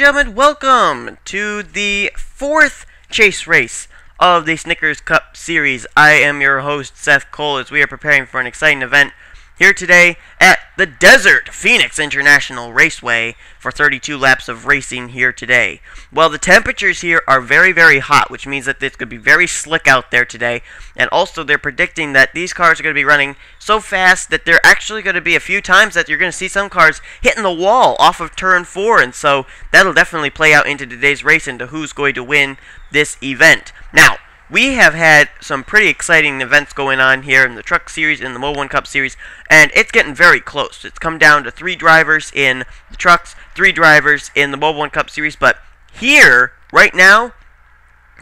gentlemen, welcome to the fourth chase race of the Snickers Cup Series. I am your host, Seth Cole, as we are preparing for an exciting event here today at the Desert Phoenix International Raceway for 32 laps of racing here today. Well, the temperatures here are very, very hot, which means that it's going to be very slick out there today. And also, they're predicting that these cars are going to be running so fast that there are actually going to be a few times that you're going to see some cars hitting the wall off of turn 4. And so, that'll definitely play out into today's race into who's going to win this event. Now, we have had some pretty exciting events going on here in the Truck Series, in the Mo 1 Cup Series, and it's getting very close. It's come down to 3 drivers in the trucks, 3 drivers in the Mo 1 Cup Series, but here, right now,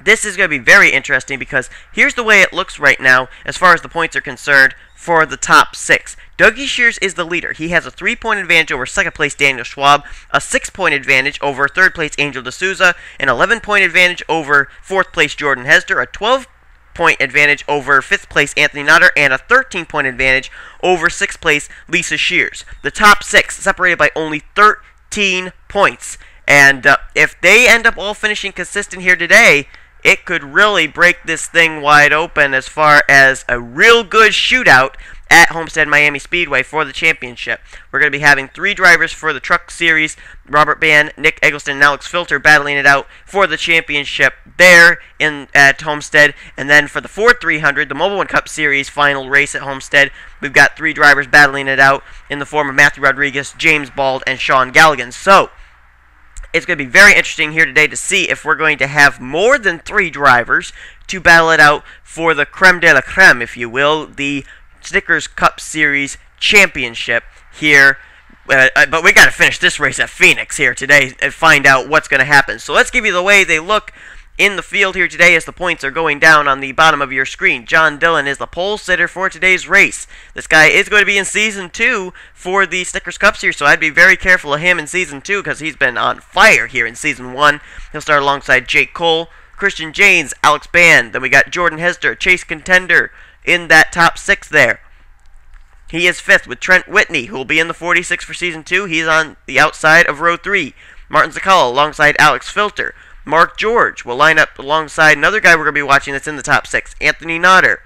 this is going to be very interesting because here's the way it looks right now as far as the points are concerned for the top 6. Dougie Shears is the leader. He has a 3-point advantage over second place Daniel Schwab, a 6-point advantage over third place Angel D'Souza, an 11-point advantage over fourth place Jordan Hester, a 12-point advantage over 5th place Anthony Notter, and a 13-point advantage over 6th place Lisa Shears. The top 6 separated by only 13 points. And if they end up all finishing consistent here today, it could really break this thing wide open as far as a real good shootout at Homestead Miami Speedway for the championship. We're going to be having 3 drivers for the Truck Series, Robert Bann, Nick Eggleston, and Alex Filter battling it out for the championship there at Homestead. And then for the Ford 300, the Mo 1 Cup Series final race at Homestead, we've got 3 drivers battling it out in the form of Matthew Rodriguez, James Bald, and Sean Galligan. So, it's going to be very interesting here today to see if we're going to have more than 3 drivers to battle it out for the creme de la creme, if you will, the Snickers Cup Series Championship here. But we got to finish this race at Phoenix here today and find out what's going to happen. So let's give you the way they look in the field here today as the points are going down on the bottom of your screen. John Dillon is the pole sitter for today's race. This guy is going to be in Season 2 for the Snickers Cup Series, so I'd be very careful of him in Season 2 because he's been on fire here in Season 1. He'll start alongside Jake Cole, Christian Janes, Alex Bann. Then we got Jordan Hester, chase contender in that top 6 there. He is 5th with Trent Whitney, who will be in the 46 for Season 2. He's on the outside of row 3. Martin Zakala alongside Alex Filter. Mark George will line up alongside another guy we're going to be watching that's in the top 6, Anthony Notter.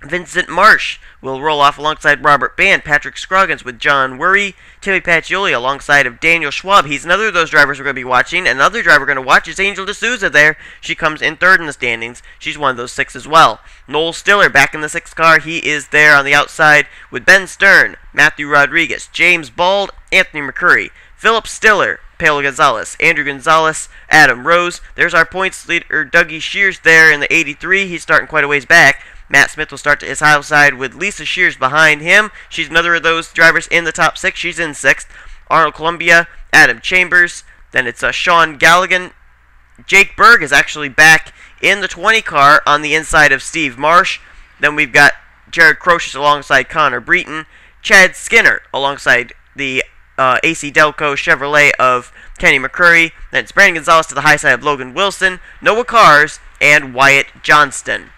Vincent Marsh will roll off alongside Robert Bann. Patrick Scroggins with John Worry. Timmy Pacioli alongside of Daniel Schwab. He's another of those drivers we're going to be watching. Another driver we're going to watch is Angel D'Souza there. She comes in 3rd in the standings. She's one of those 6 as well. Noel Stiller back in the 6th car. He is there on the outside with Ben Stern, Matthew Rodriguez, James Bald, Anthony McCurry, Philip Stiller, Paolo Gonzalez, Andrew Gonzalez, Adam Rose. There's our points leader, Dougie Shears there in the 83. He's starting quite a ways back. Matt Smith will start to his outside with Lisa Shears behind him. She's another of those drivers in the top 6. She's in 6th. Arnold Columbia, Adam Chambers. Then it's Sean Galligan. Jake Berg is actually back in the 20 car on the inside of Steve Marsh. Then we've got Jared Crocious alongside Connor Breton. Chad Skinner alongside the AC Delco Chevrolet of Kenny McCurry. Then it's Brandon Gonzalez to the high side of Logan Wilson, Noah Cars, and Wyatt Johnston.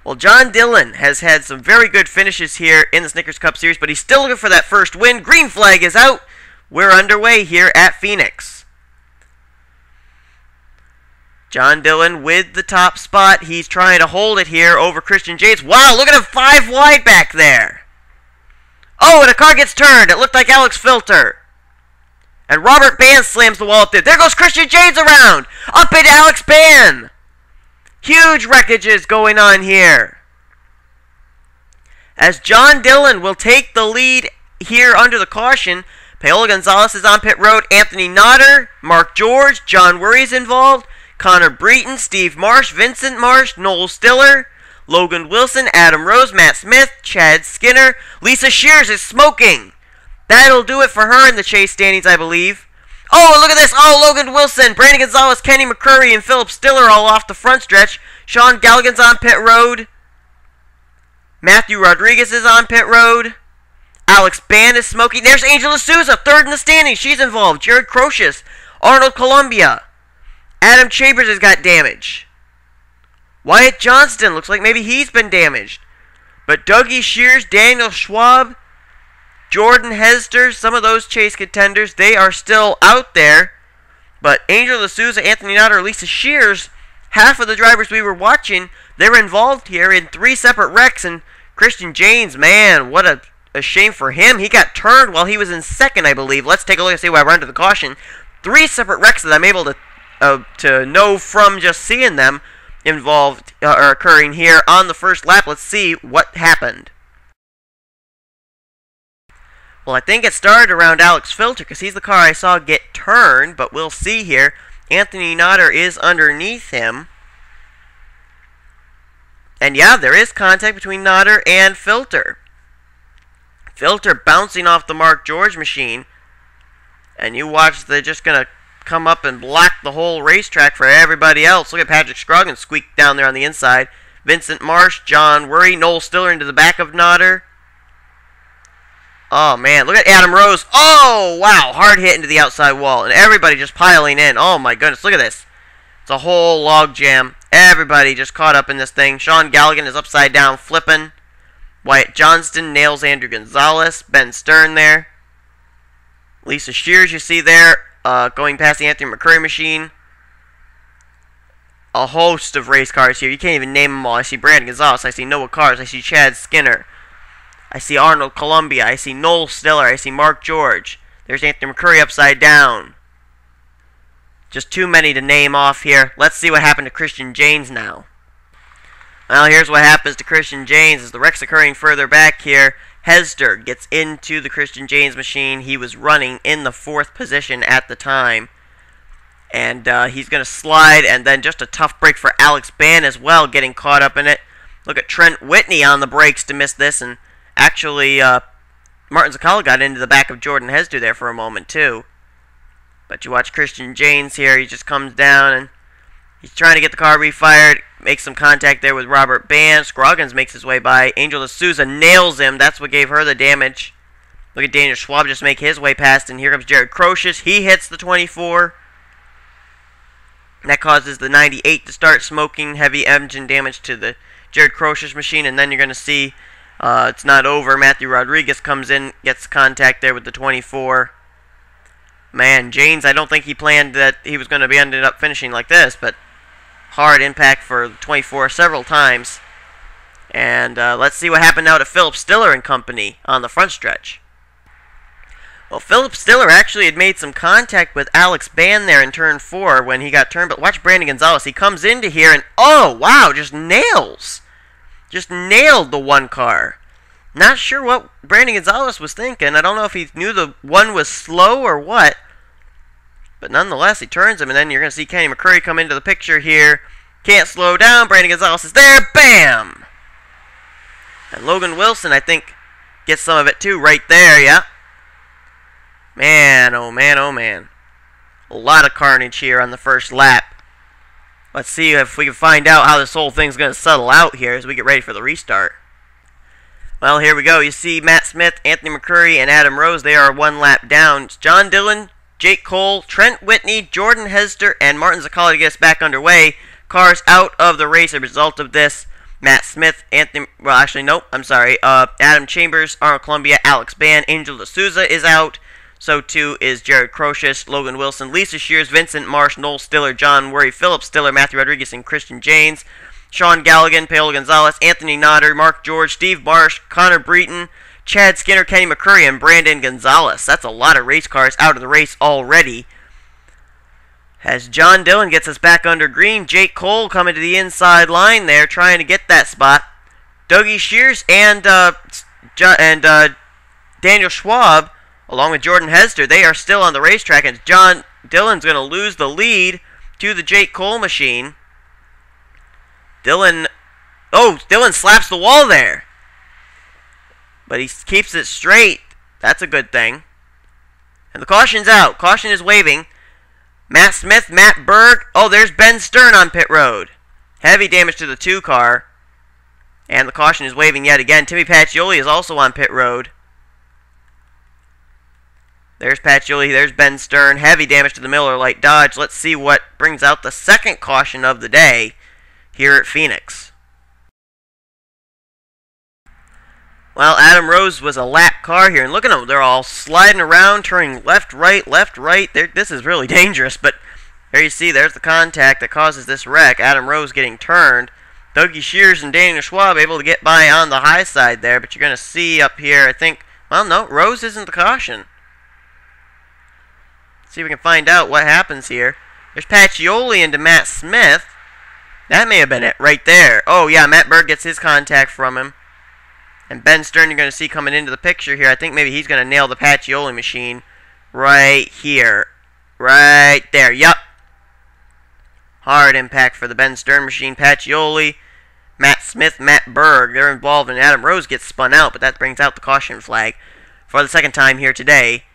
Well, John Dillon has had some very good finishes here in the Snickers Cup Series, but he's still looking for that first win. Green flag is out. We're underway here at Phoenix. John Dillon with the top spot. He's trying to hold it here over Christian James. Wow, look at him 5 wide back there. Oh, and a car gets turned. It looked like Alex Filter. And Robert Bann slams the wall up there. There goes Christian James around. Up into Alex Bann. Huge wreckages going on here. As John Dillon will take the lead here under the caution. Paolo Gonzalez is on pit road. Anthony Notter, Mark George, John Worry's involved. Connor Breton, Steve Marsh, Vincent Marsh, Noel Stiller, Logan Wilson, Adam Rose, Matt Smith, Chad Skinner. Lisa Shears is smoking. That'll do it for her in the chase standings, I believe. Oh, and look at this. Oh, Logan Wilson, Brandon Gonzalez, Kenny McCurry, and Philip Stiller all off the front stretch. Sean Galligan's on pit road. Matthew Rodriguez is on pit road. Alex Bann is smoking. There's Angel D'Souza, 3rd in the standings. She's involved. Jared Crocious, Arnold Columbia. Adam Chambers has got damage. Wyatt Johnston looks like maybe he's been damaged. But Dougie Shears, Daniel Schwab, Jordan Hester, some of those chase contenders, they are still out there. But Angel D'Souza, Anthony Notter, Lisa Shears, half of the drivers we were watching, they were involved here in 3 separate wrecks. And Christian Janes, man, what a shame for him. He got turned while he was in second, I believe. Let's take a look and see why I run to the caution. 3 separate wrecks that I'm able to know from just seeing them involved or occurring here on the first lap. Let's see what happened. Well, I think it started around Alex Filter because he's the car I saw get turned, but we'll see here. Anthony Notter is underneath him. And yeah, there is contact between Notter and Filter. Filter bouncing off the Mark George machine. And you watch, they're just going to come up and block the whole racetrack for everybody else. Look at Patrick Scroggins squeak down there on the inside. Vincent Marsh, John Worry, Noel Stiller into the back of Notter. Oh, man. Look at Adam Rose. Oh, wow. Hard hit into the outside wall. And everybody just piling in. Oh, my goodness. Look at this. It's a whole log jam. Everybody just caught up in this thing. Sean Galligan is upside down flipping. Wyatt Johnston nails Andrew Gonzalez. Ben Stern there. Lisa Shears, you see there, going past the Anthony McCurry machine. A host of race cars here. You can't even name them all. I see Brandon Gonzalez. I see Noah Cars. I see Chad Skinner. I see Arnold Columbia. I see Noel Stiller. I see Mark George. There's Anthony McCurry upside down. Just too many to name off here. Let's see what happened to Christian Janes now. Well, here's what happens to Christian Janes. As the wreck's occurring further back here, Hesder gets into the Christian Janes machine. He was running in the 4th position at the time. And he's going to slide, and then just a tough break for Alex Ban as well, getting caught up in it. Look at Trent Whitney on the brakes to miss this, and actually, Martin Zakala got into the back of Jordan Hesder there for a moment, too. But you watch Christian Janes here. He just comes down, and he's trying to get the car refired. Makes some contact there with Robert Ban. Scroggins makes his way by. Angel D'Souza nails him. That's what gave her the damage. Look at Daniel Schwab just make his way past, and here comes Jared Crocious. He hits the 24. That causes the 98 to start smoking. Heavy engine damage to the Jared Crocious machine, and then you're going to see it's not over. Matthew Rodriguez comes in, gets contact there with the 24. Man, Janes, I don't think he planned that he was going to be ended up finishing like this, but hard impact for 24 several times. And let's see what happened now to Philip Stiller and company on the front stretch. Well, Philip Stiller actually had made some contact with Alex Ban there in turn 4 when he got turned. But watch Brandon Gonzalez. He comes into here and, oh, wow, just nails. Just nailed the one car. Not sure what Brandon Gonzalez was thinking. I don't know if he knew the one was slow or what. But nonetheless, he turns him, and then you're going to see Kenny McCurry come into the picture here. Can't slow down. Brandon Gonzalez is there. Bam! And Logan Wilson, I think, gets some of it too right there, yeah. Man, oh man, oh man. A lot of carnage here on the first lap. Let's see if we can find out how this whole thing's going to settle out here as we get ready for the restart. Well, here we go. You see Matt Smith, Anthony McCurry, and Adam Rose. They are 1 lap down. It's John Dillon, Jake Cole, Trent Whitney, Jordan Hesder, and Martin Zakala to get us back underway. Cars out of the race as a result of this. Matt Smith, Anthony, well, actually, nope, I'm sorry. Adam Chambers, Arnold Columbia, Alex Ban, Angel D'Souza is out. So too is Jared Crocious, Logan Wilson, Lisa Shears, Vincent Marsh, Noel Stiller, John Worry, Philip Stiller, Matthew Rodriguez, and Christian Janes. Sean Galligan, Paolo Gonzalez, Anthony Notter, Mark George, Steve Marsh, Connor Breton, Chad Skinner, Kenny McCurry, and Brandon Gonzalez. That's a lot of race cars out of the race already. As John Dillon gets us back under green, Jake Cole coming to the inside line there, trying to get that spot. Dougie Shears and Daniel Schwab, along with Jordan Hesder, they are still on the racetrack, and John Dillon's going to lose the lead to the Jake Cole machine. Dillon slaps the wall there. But he keeps it straight. That's a good thing. And the caution's out. Caution is waving. Matt Smith, Matt Berg. Oh, there's Ben Stern on pit road. Heavy damage to the 2 car. And the caution is waving yet again. Timmy Pacioli is also on pit road. There's Pacioli. There's Ben Stern. Heavy damage to the Miller Lite Dodge. Let's see what brings out the second caution of the day here at Phoenix. Well, Adam Rose was a lap car here, and look at them. They're all sliding around, turning left, right, left, right. This is really dangerous, but there you see, there's the contact that causes this wreck. Adam Rose getting turned. Dougie Shears and Daniel Schwab able to get by on the high side there, but you're going to see up here, I think, well, no, Rose isn't the caution. Let's see if we can find out what happens here. There's Pacioli into Matt Smith. That may have been it right there. Oh, yeah, Matt Berg gets his contact from him. And Ben Stern you're going to see coming into the picture here. I think maybe he's going to nail the Pacioli machine right here. Right there. Yup. Hard impact for the Ben Stern machine. Pacioli, Matt Smith, Matt Berg. They're involved, and Adam Rose gets spun out, but that brings out the caution flag for the second time here today.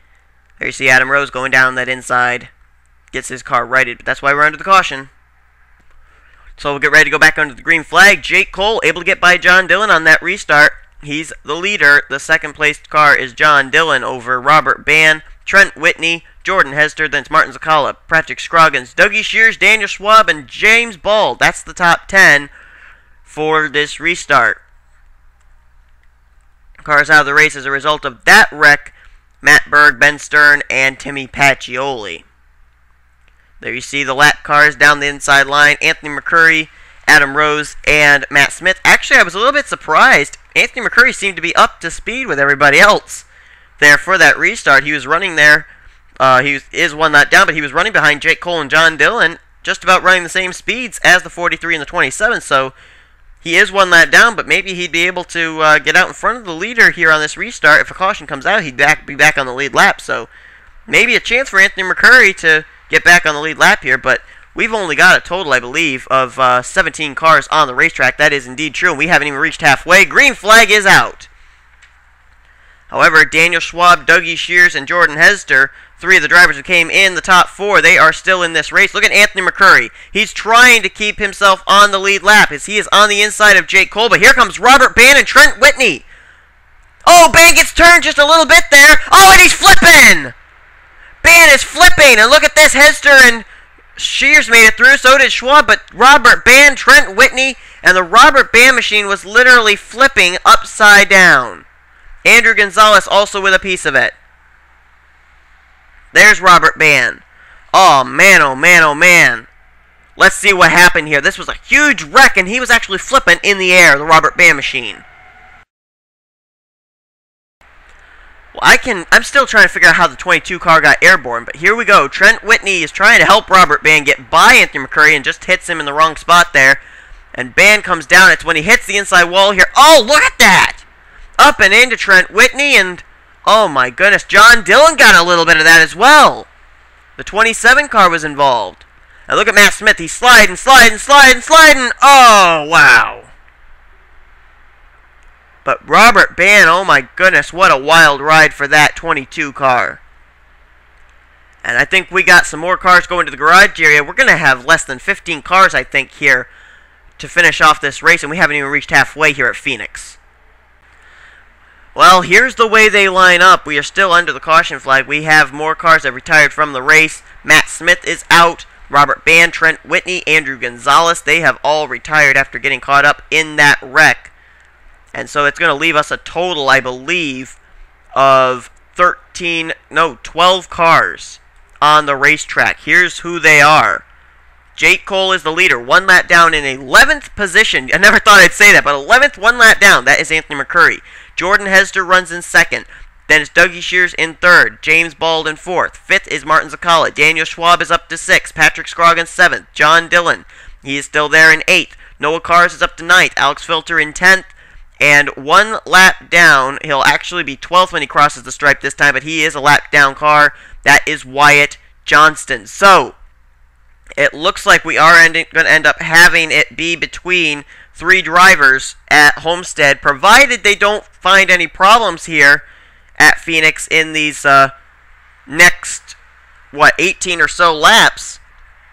There you see Adam Rose going down that inside. Gets his car righted, but that's why we're under the caution. So we'll get ready to go back under the green flag. Jake Cole able to get by John Dillon on that restart. He's the leader. The second placed car is John Dillon over Robert Bann, Trent Whitney, Jordan Hester, then it's Martin Zakala, Patrick Scroggins, Dougie Shears, Daniel Schwab, and James Bald. That's the top 10 for this restart. Cars out of the race as a result of that wreck. Matt Berg, Ben Stern, and Timmy Pacioli. There you see the lap cars down the inside line. Anthony McCurry, Adam Rose, and Matt Smith. Actually, I was a little bit surprised. Anthony McCurry seemed to be up to speed with everybody else there for that restart. He was running there. He is one lap down, but he was running behind Jake Cole and John Dillon, just about running the same speeds as the 43 and the 27. So he is one lap down, but maybe he'd be able to get out in front of the leader here on this restart. If a caution comes out, he'd be back on the lead lap. So maybe a chance for Anthony McCurry to get back on the lead lap here, but we've only got a total, I believe, of 17 cars on the racetrack. That is indeed true, and we haven't even reached halfway. Green flag is out. However, Daniel Schwab, Dougie Shears, and Jordan Hester, three of the drivers who came in the top four, they are still in this race. Look at Anthony McCurry. He's trying to keep himself on the lead lap as he is on the inside of Jake Cole, but here comes Robert Bann and Trent Whitney. Oh, Bann gets turned just a little bit there. Oh, and he's flipping! Bann is flipping, and look at this, Hester and Shears made it through, so did Schwab, but Robert Bann, Trent Whitney, and the Robert Bann machine was literally flipping upside down. Andrew Gonzalez also with a piece of it. There's Robert Bann. Oh man, oh man, oh man. Let's see what happened here. This was a huge wreck, and he was actually flipping in the air, the Robert Bann machine. Well, I'm still trying to figure out how the 22 car got airborne, but here we go. Trent Whitney is trying to help Robert Bann get by Anthony McCurry and just hits him in the wrong spot there. And Bann comes down. It's when he hits the inside wall here. Oh, look at that! Up and into Trent Whitney, and oh my goodness, John Dillon got a little bit of that as well. The 27 car was involved. And look at Matt Smith. He's sliding, sliding, sliding, sliding. Oh, wow. But Robert Bann, oh my goodness, what a wild ride for that 22 car. And I think we got some more cars going to the garage area. We're going to have less than 15 cars, I think, here to finish off this race, and we haven't even reached halfway here at Phoenix. Well, here's the way they line up. We are still under the caution flag. We have more cars that retired from the race. Matt Smith is out. Robert Bann, Trent Whitney, Andrew Gonzalez, they have all retired after getting caught up in that wreck. And so it's going to leave us a total, I believe, of 12 cars on the racetrack. Here's who they are. Jake Cole is the leader, one lap down in 11th position. I never thought I'd say that, but 11th, one lap down. That is Anthony McCurry. Jordan Hester runs in second. Then it's Dougie Shears in third. James Bald in fourth. Fifth is Martin Zakala. Daniel Schwab is up to sixth. Patrick Scroggins seventh. John Dillon, he is still there in eighth. Noah Cars is up to ninth. Alex Filter in 10th. And one lap down, he'll actually be 12th when he crosses the stripe this time, but he is a lap down car. That is Wyatt Johnston. So it looks like we are going to end up having it be between three drivers at Homestead, provided they don't find any problems here at Phoenix in these next, 18 or so laps.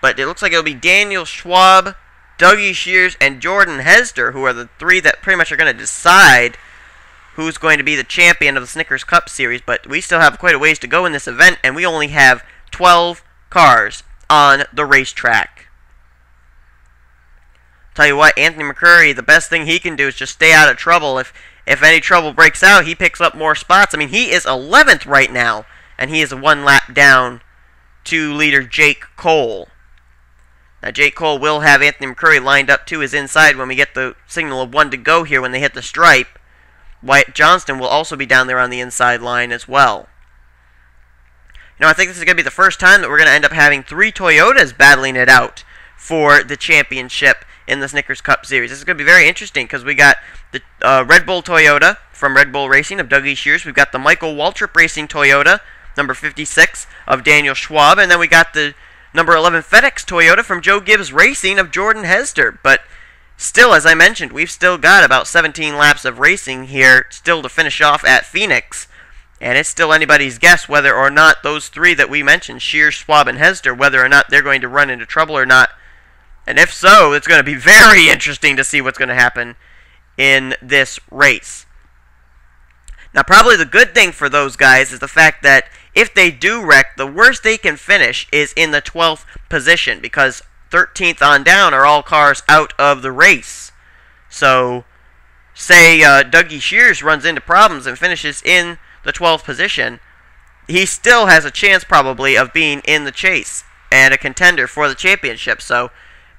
But it looks like it'll be Daniel Schwab, Dougie Shears, and Jordan Hester, who are the three that pretty much are going to decide who's going to be the champion of the Snickers Cup Series. But we still have quite a ways to go in this event, and we only have 12 cars on the racetrack. Tell you what, Anthony McCurry, the best thing he can do is just stay out of trouble. if any trouble breaks out, he picks up more spots. I mean, he is 11th right now, and he is 1 lap down to leader Jake Cole. Now, Jake Cole will have Anthony McCurry lined up to his inside when we get the signal of 1 to go here when they hit the stripe. Wyatt Johnston will also be down there on the inside line as well. You know, I think this is going to be the first time that we're going to end up having 3 Toyotas battling it out for the championship in the Snickers Cup Series. This is going to be very interesting because we got the Red Bull Toyota from Red Bull Racing of Dougie Shears. We've got the Michael Waltrip Racing Toyota, number 56, of Daniel Schwab. And then we got the number 11 FedEx Toyota from Joe Gibbs Racing of Jordan Hester. But still, as I mentioned, we've still got about 17 laps of racing here still to finish off at Phoenix. And it's still anybody's guess whether or not those 3 that we mentioned, Shears, Schwab, and Hester, whether or not they're going to run into trouble or not. And if so, it's going to be very interesting to see what's going to happen in this race. Now, probably the good thing for those guys is the fact that if they do wreck, the worst they can finish is in the 12th position, because 13th on down are all cars out of the race. So, say Dougie Shears runs into problems and finishes in the 12th position, he still has a chance probably of being in the chase and a contender for the championship. So,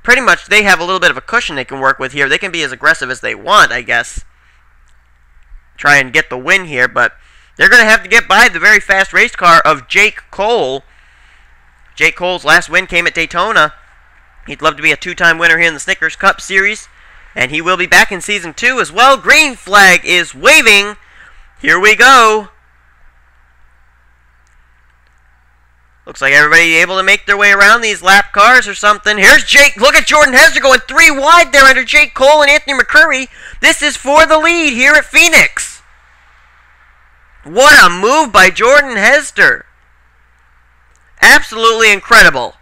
pretty much they have a little bit of a cushion they can work with here. They can be as aggressive as they want, I guess. Try and get the win here, but they're going to have to get by the very fast race car of Jake Cole. Jake Cole's last win came at Daytona. He'd love to be a 2-time winner here in the Snickers Cup Series, and he will be back in Season 2 as well. Green flag is waving. Here we go. Looks like everybody able to make their way around these lap cars or something. Here's Jake. Look at Jordan Hester going 3 wide there under Jake Cole and Anthony McCurry. This is for the lead here at Phoenix. What a move by Jordan Hester. Absolutely incredible.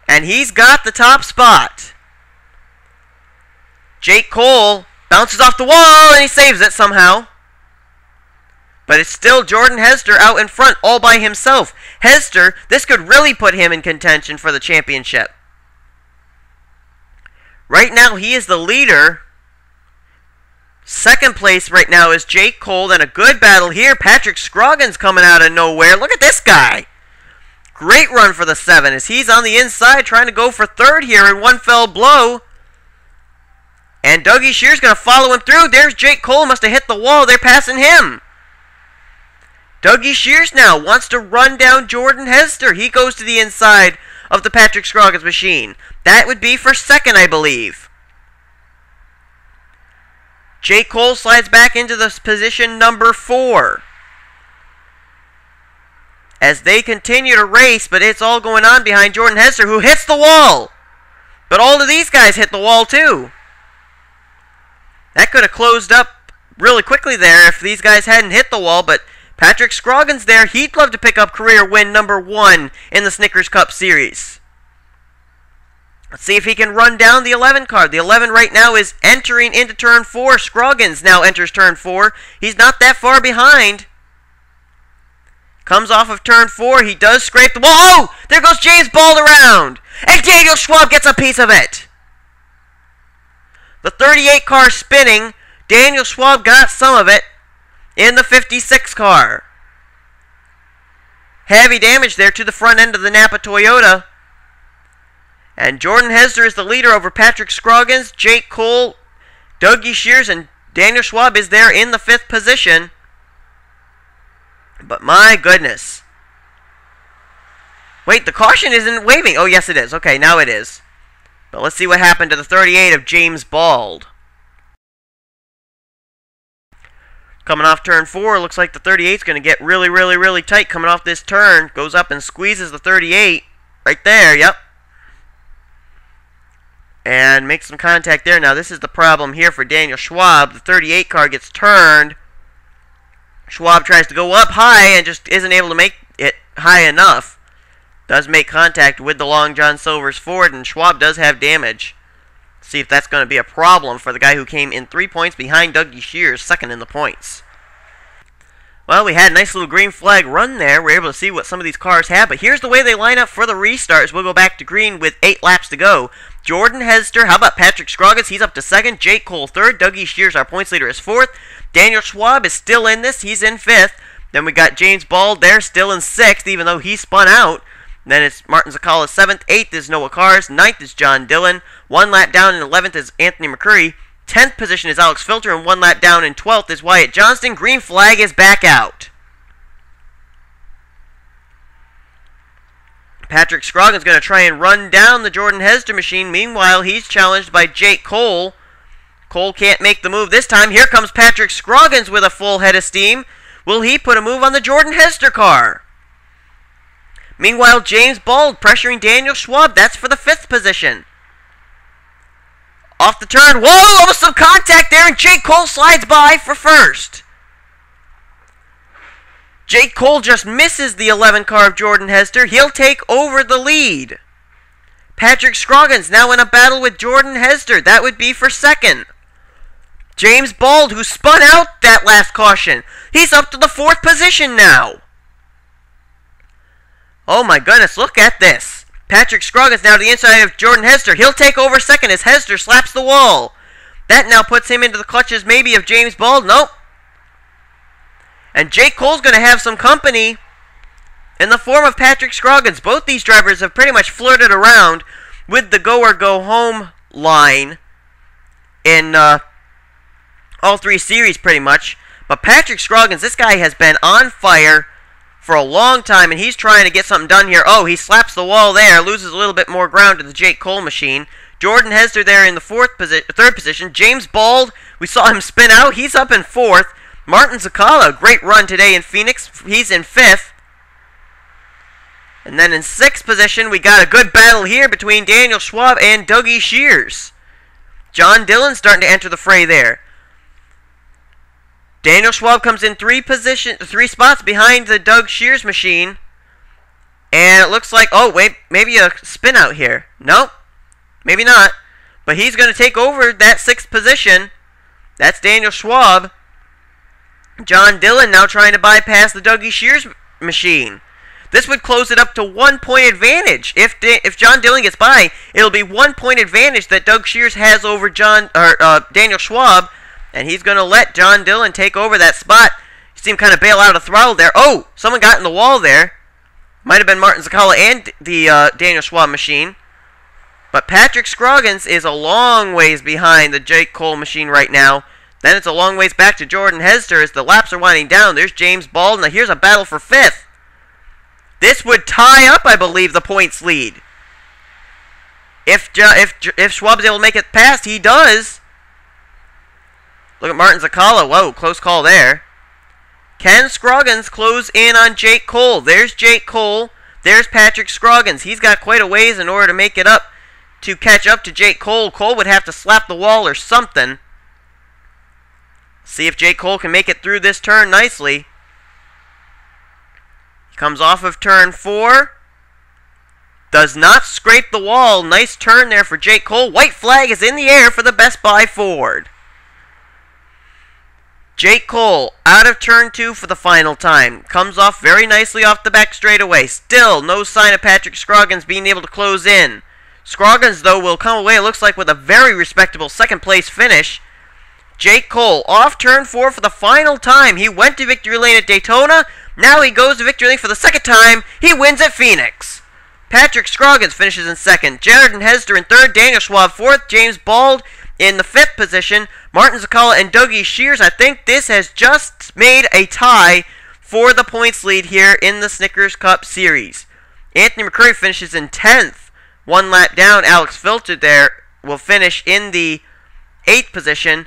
And he's got the top spot. Jake Cole bounces off the wall and he saves it somehow. But it's still Jordan Hester out in front all by himself. Hester, this could really put him in contention for the championship. Right now, he is the leader. Second place right now is Jake Cole. And a good battle here. Patrick Scroggins coming out of nowhere. Look at this guy. Great run for the 7 as he's on the inside trying to go for 3rd here in one fell blow. And Dougie Shears going to follow him through. There's Jake Cole. Must have hit the wall. They're passing him. Dougie Shears now wants to run down Jordan Hester. He goes to the inside of the Patrick Scroggins machine. That would be for 2nd, I believe. Jake Cole slides back into the position number 4. As they continue to race, but it's all going on behind Jordan Hester, who hits the wall. But all of these guys hit the wall, too. That could have closed up really quickly there if these guys hadn't hit the wall, but Patrick Scroggins there, he'd love to pick up career win number 1 in the Snickers Cup Series. Let's see if he can run down the 11 car. The 11 right now is entering into turn 4. Scroggins now enters turn 4. He's not that far behind. Comes off of turn 4. He does scrape the wall. Oh! There goes James Bald around. And Daniel Schwab gets a piece of it. The 38 car spinning. Daniel Schwab got some of it in the 56 car. Heavy damage there to the front end of the Napa Toyota. And Jordan Hester is the leader over Patrick Scroggins, Jake Cole, Dougie Shears, and Daniel Schwab is there in the 5th position. But my goodness. Wait, the caution isn't waving. Oh, yes it is. Okay, now it is. But let's see what happened to the 38 of James Bald. Coming off turn 4, looks like the 38 is going to get really, really, really tight coming off this turn. Goes up and squeezes the 38. Right there, yep. And makes some contact there. Now, this is the problem here for Daniel Schwab. The 38 car gets turned. Schwab tries to go up high and just isn't able to make it high enough. Does make contact with the Long John Silver's Ford, and Schwab does have damage. See if that's going to be a problem for the guy who came in 3 points behind Dougie Shears, 2nd in the points. Well, we had a nice little green flag run there. We're able to see what some of these cars have. But here's the way they line up for the restarts. We'll go back to green with 8 laps to go. Jordan Hester, how about Patrick Scroggins? He's up to 2nd. Jake Cole 3rd. Dougie Shears, our points leader, is 4th. Daniel Schwab is still in this. He's in 5th. Then we got James Bald there, still in 6th, even though he spun out. Then it's Martin Zakala 7th. 8th is Noah Cars. 9th is John Dillon. 1 lap down in 11th is Anthony McCurry. 10th position is Alex Filter, and 1 lap down in 12th is Wyatt Johnston. Green flag is back out. Patrick Scroggins going to try and run down the Jordan Hester machine. Meanwhile, he's challenged by Jake Cole. Cole can't make the move this time. Here comes Patrick Scroggins with a full head of steam. Will he put a move on the Jordan Hester car? Meanwhile, James Bald pressuring Daniel Schwab. That's for the 5th position. Off the turn. Whoa! Almost some contact there, and Jake Cole slides by for 1st. Jake Cole just misses the 11 car of Jordan Hester. He'll take over the lead. Patrick Scroggins now in a battle with Jordan Hester. That would be for 2nd. James Bald, who spun out that last caution. He's up to the 4th position now. Oh my goodness, look at this. Patrick Scroggins now to the inside of Jordan Hester. He'll take over 2nd as Hester slaps the wall. That now puts him into the clutches maybe of James Bald. Nope. And Jake Cole's going to have some company in the form of Patrick Scroggins. Both these drivers have pretty much flirted around with the go or go home line in all 3 series pretty much. But Patrick Scroggins, this guy has been on fire for a long time, and he's trying to get something done here. Oh, he slaps the wall there, loses a little bit more ground to the Jake Cole machine. Jordan Hester there in the 3rd position. James Bald, we saw him spin out. He's up in 4th. Martin Zakala, great run today in Phoenix. He's in 5th. And then in 6th position, we got a good battle here between Daniel Schwab and Dougie Shears. John Dillon starting to enter the fray there. Daniel Schwab comes in 3 spots behind the Doug Shears machine. And it looks like, oh wait, maybe a spin out here. Nope, maybe not. But he's going to take over that 6th position. That's Daniel Schwab. John Dillon now trying to bypass the Dougie Shears machine. This would close it up to 1 point advantage. If John Dillon gets by, it'll be 1 point advantage that Doug Shears has over Daniel Schwab, and he's going to let John Dillon take over that spot. You see him kind of bail out of throttle there. Oh, someone got in the wall there. Might have been Martin Zakala and the Daniel Schwab machine. But Patrick Scroggins is a long ways behind the Jake Cole machine right now. Then it's a long ways back to Jordan Hester as the laps are winding down. There's James Bald. Now here's a battle for 5th. This would tie up, I believe, the points lead. If Schwab's able to make it past, he does. Look at Martin Zakala. Whoa, close call there. Can Scroggins close in on Jake Cole? There's Jake Cole. There's Patrick Scroggins. He's got quite a ways in order to make it up to catch up to Jake Cole. Cole would have to slap the wall or something. See if Jake Cole can make it through this turn nicely. He comes off of turn 4. Does not scrape the wall. Nice turn there for Jake Cole. White flag is in the air for the Best Buy Ford. Jake Cole out of turn 2 for the final time. Comes off very nicely off the back straightaway. Still no sign of Patrick Scroggins being able to close in. Scroggins, though, will come away, it looks like, with a very respectable second place finish. Jake Cole off turn 4 for the final time. He went to victory lane at Daytona. Now he goes to victory lane for the second time. He wins at Phoenix. Patrick Scroggins finishes in 2nd. Jordan Hester in 3rd. Daniel Schwab 4th. James Bald in the 5th position. Martin Zakala and Dougie Shears. I think this has just made a tie for the points lead here in the Snickers Cup Series. Anthony McCurry finishes in 10th. 1 lap down. Alex Filter there will finish in the 8th position.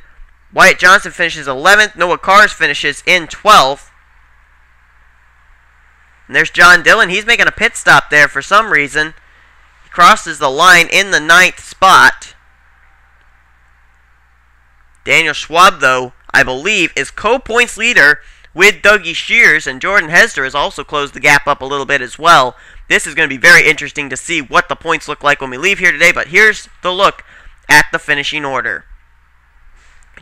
Wyatt Johnson finishes 11th. Noah Cars finishes in 12th. And there's John Dillon. He's making a pit stop there for some reason. He crosses the line in the 9th spot. Daniel Schwab, though, I believe, is co-points leader with Dougie Shears. And Jordan Hester has also closed the gap up a little bit as well. This is going to be very interesting to see what the points look like when we leave here today. But here's the look at the finishing order.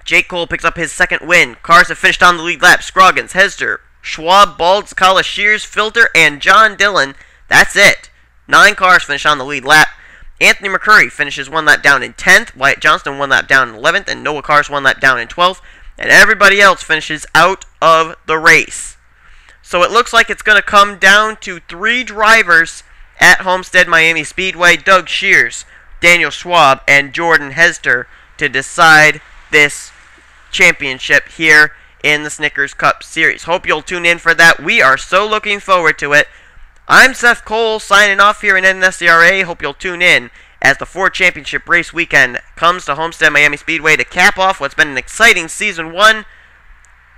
Jake Cole picks up his 2nd win. Cars have finished on the lead lap. Scroggins, Hester, Schwab, Baldzcala, Shears, Filter, and John Dillon. That's it. 9 cars finish on the lead lap. Anthony McCurry finishes 1 lap down in 10th. Wyatt Johnston 1 lap down in 11th. And Noah Cars 1 lap down in 12th. And everybody else finishes out of the race. So it looks like it's going to come down to 3 drivers at Homestead Miami Speedway. Doug Shears, Daniel Schwab, and Jordan Hester to decide this championship here in the Snickers Cup Series. Hope you'll tune in for that. We are so looking forward to it. I'm Seth Cole signing off here in NNSCRA. Hope you'll tune in as the Ford Championship Race Weekend comes to Homestead Miami Speedway to cap off what's been an exciting Season 1.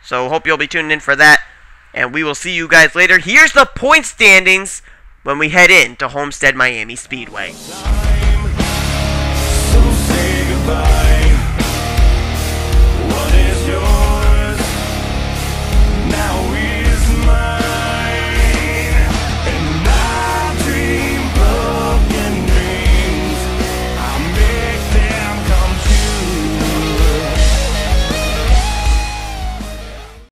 So hope you'll be tuning in for that. And we will see you guys later. Here's the point standings when we head in to Homestead Miami Speedway.